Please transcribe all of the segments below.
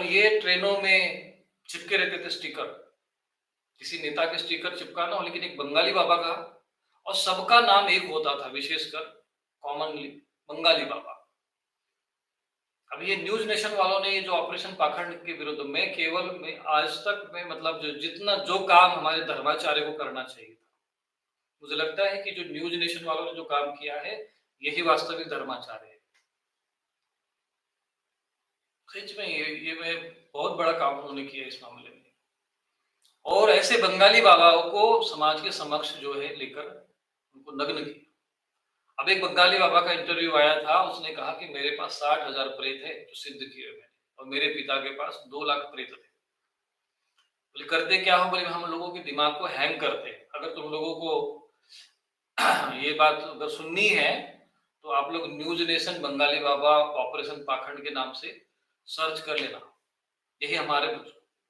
और ये ट्रेनों में चिपके रहते थे स्टिकर, किसी नेता के स्टिकर चिपकाना हो, लेकिन एक बंगाली बाबा का, और सबका नाम एक होता था, विशेषकर कॉमनली बंगाली बाबा। अब ये न्यूज नेशन वालों ने ये जो ऑपरेशन पाखंड के विरुद्ध में केवल में आज तक में मतलब जितना जो काम हमारे धर्माचार्य को करना चाहिए था, मुझे लगता है कि जो न्यूज नेशन वालों ने जो काम किया है यही वास्तविक धर्माचार्य है। सच में ये मैं बहुत बड़ा काम उन्होंने किया इस मामले में, और ऐसे बंगाली बाबाओं को समाज के समक्ष जो है लेकर उनको नग्न किया। अब एक बंगाली बाबा का इंटरव्यू आया था, उसने कहा कि मेरे पास 60,000 प्रेत है जो सिद्ध किए मैंने, और मेरे पिता के पास 2 लाख प्रेत थे। बोले करते क्या हो? बोले हम लोगों के दिमाग को हैंग करते हैं। अगर तुम लोगों को ये बात अगर सुननी है तो आप लोग न्यूज नेशन बंगाली बाबा ऑपरेशन पाखंड के नाम से सर्च कर लेना। यही हमारे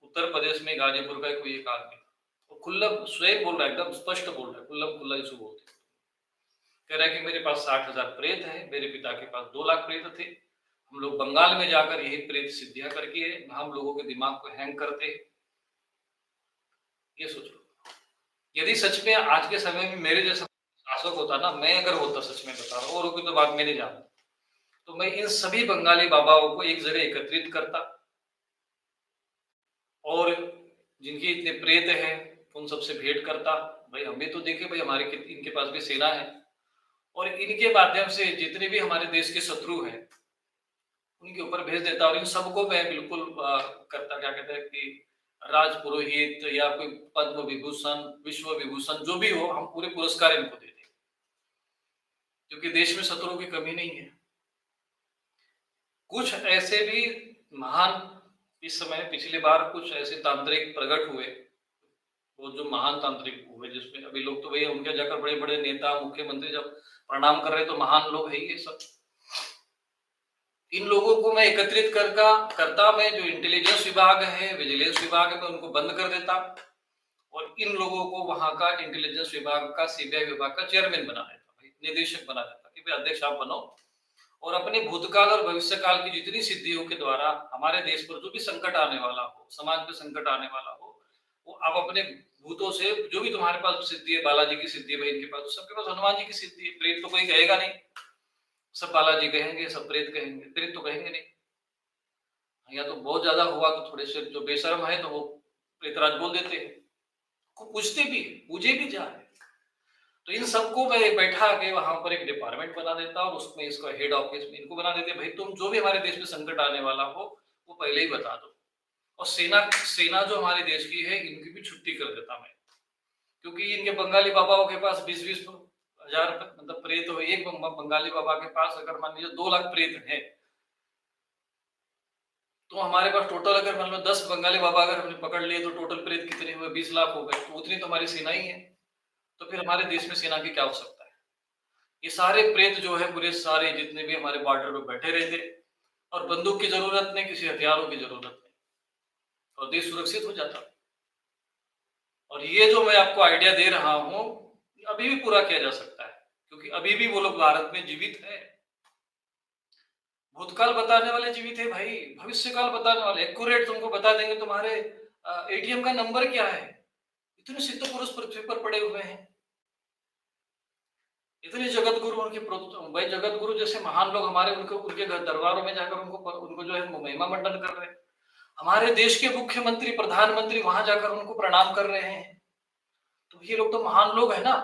उत्तर प्रदेश में गाजीपुर का कोई एक आदमी, वो खुल्ला स्वयं बोल रहा है, एकदम स्पष्ट बोल रहा है, खुल्ला इसको बोलते हैं। कह रहा है कि मेरे पास 60,000 प्रेत है, मेरे पिता के पास 2 लाख प्रेत थे, हम लोग बंगाल में जाकर यही प्रेत सिद्धियां करके हम लोगों के दिमाग को हैंग करते हैं। ये सोचो, यदि सच में आज के समय में मेरे जैसा शासक होता ना, मैं अगर होता, सच में बता रहा हूँ, औरों की तो बात मैं नहीं जानता, तो मैं इन सभी बंगाली बाबाओं को एक जगह एकत्रित करता, और जिनके इतने प्रेत हैं उन सबसे भेंट करता। भाई हम भी तो देखे, भाई हमारे इनके पास भी सेना है, और इनके माध्यम से जितने भी हमारे देश के शत्रु हैं उनके ऊपर भेज देता, और इन सबको मैं बिल्कुल करता, क्या कहते हैं कि राज पुरोहित या कोई पद्म विभूषण, विश्व विभूषण, जो भी हो, हम पूरे पुरस्कार इनको दे दें, क्योंकि देश में शत्रुओं की कमी नहीं है। कुछ ऐसे भी महान इस समय पिछली बार कुछ ऐसे तांत्रिक प्रकट हुए, वो जो महान तांत्रिक हुए, जिसमें अभी लोग तो भैया उनके जाकर बड़े बड़े नेता मुख्यमंत्री जब प्रणाम कर रहे तो महान लोग है ये सब। इन लोगों को मैं एकत्रित करता मैं, जो इंटेलिजेंस विभाग है, विजिलेंस विभाग है, मैं उनको बंद कर देता, और इन लोगों को वहां का इंटेलिजेंस विभाग का, सीबीआई विभाग का चेयरमैन बना देता, भाई निदेशक बना देता कि भाई अध्यक्ष आप बनो, और अपने भूतकाल और भविष्य काल की जितनी सिद्धियों के द्वारा हमारे देश पर जो भी संकट आने वाला हो, समाज पे संकट आने वाला हो, वो आप अपने भूतों से, जो भी तुम्हारे पास सिद्धि है, बालाजी की सिद्धि है भाई इनके पास, सबके पास हनुमान जी की सिद्धि है, प्रेत तो कोई कहेगा नहीं, सब बालाजी कहेंगे, सब प्रेत कहेंगे, प्रेत तो कहेंगे नहीं। या तो बहुत ज्यादा हुआ तो थोड़े से जो बेशर्म है तो वो प्रेतराज बोल देते हैं, पूछते भी, पूजे भी जा रहे। तो इन सबको मैं बैठा के वहां पर एक डिपार्टमेंट बना देता, और उसमें इसका हेड ऑफिस में इनको बना देते, भाई तुम जो भी हमारे देश में संकट आने वाला हो वो पहले ही बता दो। और सेना जो हमारे देश की है इनकी भी छुट्टी कर देता मैं, क्योंकि इनके बंगाली बाबाओं के पास 20-20 हजार मतलब प्रेत हो, एक बंगाली बाबा के पास अगर मान लीजिए 2 लाख प्रेत है, तो हमारे पास टोटल अगर मान लो 10 बंगाली बाबा अगर हमने पकड़ लिए तो टोटल प्रेत कितने हुए? 20 लाख हो गए, तो उतनी तो हमारी सेना ही है। तो फिर हमारे देश में सेना की क्या हो सकता है? ये सारे प्रेत जो है, पूरे सारे जितने भी हमारे बॉर्डर पे बैठे रहते, और बंदूक की जरूरत नहीं, किसी हथियारों की जरूरत नहीं, और देश सुरक्षित हो जाता। और ये जो मैं आपको आइडिया दे रहा हूं अभी भी पूरा किया जा सकता है, क्योंकि अभी भी वो लोग भारत में जीवित है। भूतकाल बताने वाले जीवित है भाई, भविष्यकाल बताने वाले एक्यूरेट तुमको बता देंगे तुम्हारे एटीएम का नंबर क्या है। इतने सिद्ध पुरुष पृथ्वी पर पड़े हुए हैं, इतने जगत गुरु, उनके भाई जगत गुरु जैसे महान लोग हमारे, उनके घर दरबारों में जाकर उनको जो है महिमा मंडन कर रहे हैं। हमारे देश के मुख्यमंत्री, प्रधानमंत्री वहां जाकर उनको प्रणाम कर रहे हैं, तो ये लोग तो महान लोग है ना।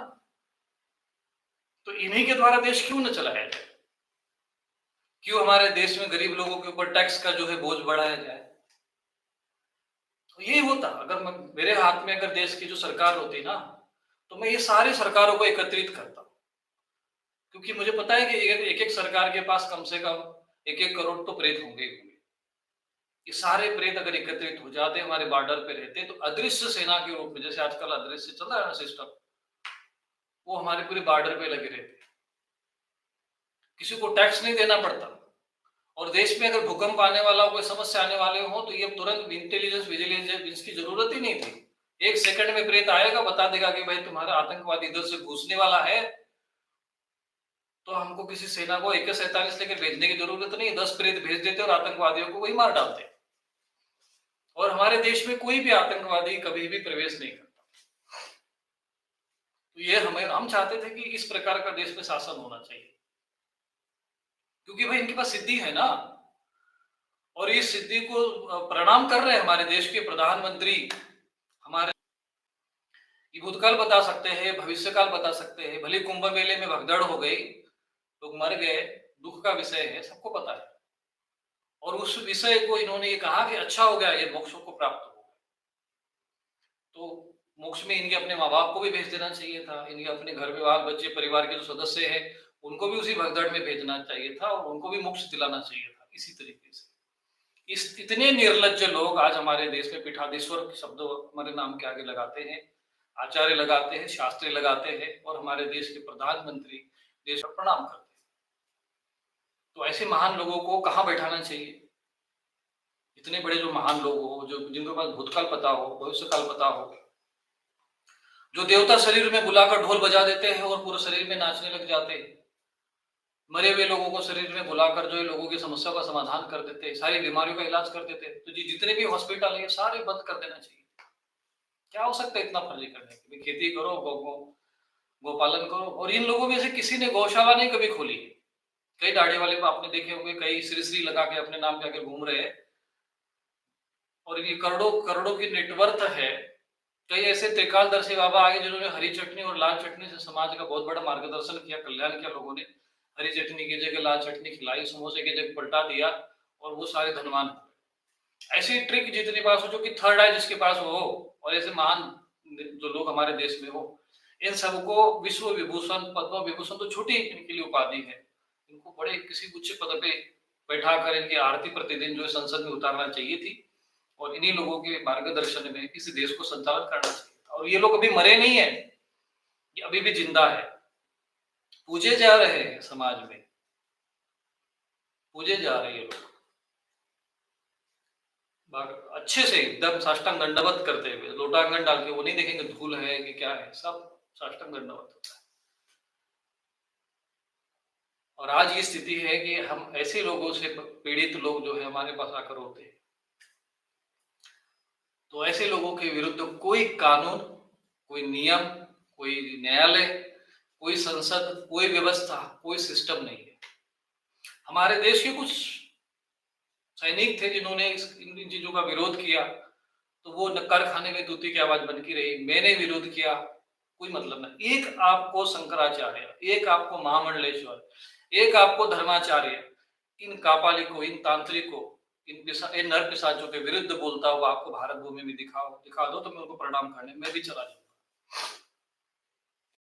तो इन्हीं के द्वारा देश क्यों न चलाया जाए? क्यों हमारे देश में गरीब लोगों के ऊपर टैक्स का जो है बोझ बढ़ाया जाए? तो यही होता, अगर मेरे हाथ में अगर देश की जो सरकार होती ना, तो मैं ये सारी सरकारों को एकत्रित करता, क्योंकि मुझे पता है कि एक एक सरकार के पास कम से कम 1-1 करोड़ तो प्रेत होंगे ही होंगे। ये सारे प्रेत अगर एकत्रित हो जाते, हमारे बॉर्डर पे रहते, तो अदृश्य सेना के रूप में, जैसे आजकल अदृश्य चल रहा है ना सिस्टम, वो हमारे पूरे बॉर्डर पे लगे रहते, किसी को टैक्स नहीं देना पड़ता। और देश में अगर भूकंप आने वाला हो, कोई समस्या आने वाले हो, तो ये तुरंत इंटेलिजेंस विजिलेंस की जरूरत ही नहीं थी। 1 सेकंड में प्रेत आएगा, बता देगा कि भाई तुम्हारा आतंकवादी इधर से घुसने वाला है, तो हमको किसी सेना को AK-47 लेकर भेजने की जरूरत नहीं, 10 प्रेत भेज देते और आतंकवादियों को वही मार डालते। और हमारे देश में कोई भी आतंकवादी कभी भी प्रवेश नहीं करता। तो ये हम चाहते थे कि इस प्रकार का देश में शासन होना चाहिए, क्योंकि भाई इनके पास सिद्धि है ना, और इस सिद्धि को प्रणाम कर रहे हैं हमारे देश के प्रधानमंत्री। हमारे ये भूतकाल बता सकते हैं, भविष्यकाल बता सकते हैं। भले कुंभ मेले में भगदड़ हो गई, लोग मर गए, दुख का विषय है, सबको पता है। और उस विषय को इन्होंने ये कहा कि अच्छा हो गया, ये मोक्ष को प्राप्त हो गया। तो मोक्ष में इनके अपने माँ बाप को भी भेज देना चाहिए था, इनके अपने घर में बाल बच्चे परिवार के जो सदस्य हैं उनको भी उसी भगदड़ में भेजना चाहिए था, और उनको भी मोक्ष दिलाना चाहिए था। इसी तरीके से इस इतने निर्लज्ज लोग आज हमारे देश में पीठाधीश्वर शब्द हमारे नाम के आगे लगाते हैं, आचार्य लगाते हैं, शास्त्री लगाते हैं, और हमारे देश के प्रधानमंत्री देश पर प्रणाम करते हैं। तो ऐसे महान लोगों को कहाँ बैठाना चाहिए? इतने बड़े जो महान लोग हो, जो जिनके पास भूतकाल पता हो, भविष्यकाल पता हो, जो देवता शरीर में बुलाकर ढोल बजा देते हैं और पूरे शरीर में नाचने लग जाते हैं, मरे हुए लोगों को शरीर में बुलाकर जो लोगों की समस्या का समाधान कर देते हैं, सारी बीमारियों का इलाज कर देते हैं। तो जितने भी हॉस्पिटल है सारे बंद कर देना चाहिए। क्या हो सकता है इतना फर्जी करने के? खेती करो, गोपालन करो। और इन लोगों में से किसी ने गौशाला नहीं कभी खोली। कई दाढ़ी वाले को आपने देखे होंगे, कई श्री लगा के अपने नाम के आगे घूम रहे हैं, और ये करोड़ों करोड़ों की नेटवर्थ है। कई ऐसे त्रिकालदर्शी बाबा आगे जिन्होंने हरी चटनी और लाल चटनी से समाज का बहुत बड़ा मार्गदर्शन किया, कल्याण किया। लोगों ने हरी चटनी की जगह लाल चटनी खिलाई, समोसे की जगह पलटा दिया, और वो सारे धनवान हो। ऐसी ट्रिक जितने पास हो, जो कि थर्ड आई जिसके पास हो, और ऐसे महान जो लोग हमारे देश में हो, इन सबको विश्व विभूषण, पद्म विभूषण तो छोटी इनके लिए उपाधि है, इनको बड़े किसी उच्च पद पे बैठा कर इनकी आरती प्रतिदिन जो संसद में उतारना चाहिए थी, और इन्हीं लोगों के मार्गदर्शन में इस देश को संचालन करना चाहिए था। और ये लोग अभी मरे नहीं है, ये अभी भी जिंदा है, पूजे जा रहे हैं, समाज में पूजे जा रहे हैं लोग अच्छे से एकदम साष्टांग दंडवत करते हुए, लोटांगन डाल के। वो नहीं देखेंगे धूल है कि क्या है, सब साष्टांग दंडवत होता है। और आज ये स्थिति है कि हम ऐसे लोगों से पीड़ित लोग जो है हमारे पास आकर होते हैं, तो ऐसे लोगों के विरुद्ध कोई कानून, कोई नियम, कोई न्यायालय, कोई संसद, कोई व्यवस्था, कोई सिस्टम नहीं है। हमारे देश के कुछ सैनिक थे जिन्होंने इन चीजों का विरोध किया, तो वो नक्कर खाने में तूती की आवाज बनती रही। मैंने विरोध किया, कोई मतलब नहीं। एक आपको शंकराचार्य, एक आपको महामंडलेश्वर, एक आपको धर्माचार्य, इन कापालिकों, इन तांत्रिकों, इन नर पिशाचों के विरुद्ध बोलता हुआ आपको भारत भूमि में दिखा दो, तो मैं उनको प्रणाम करने मैं भी चला जाऊंगा।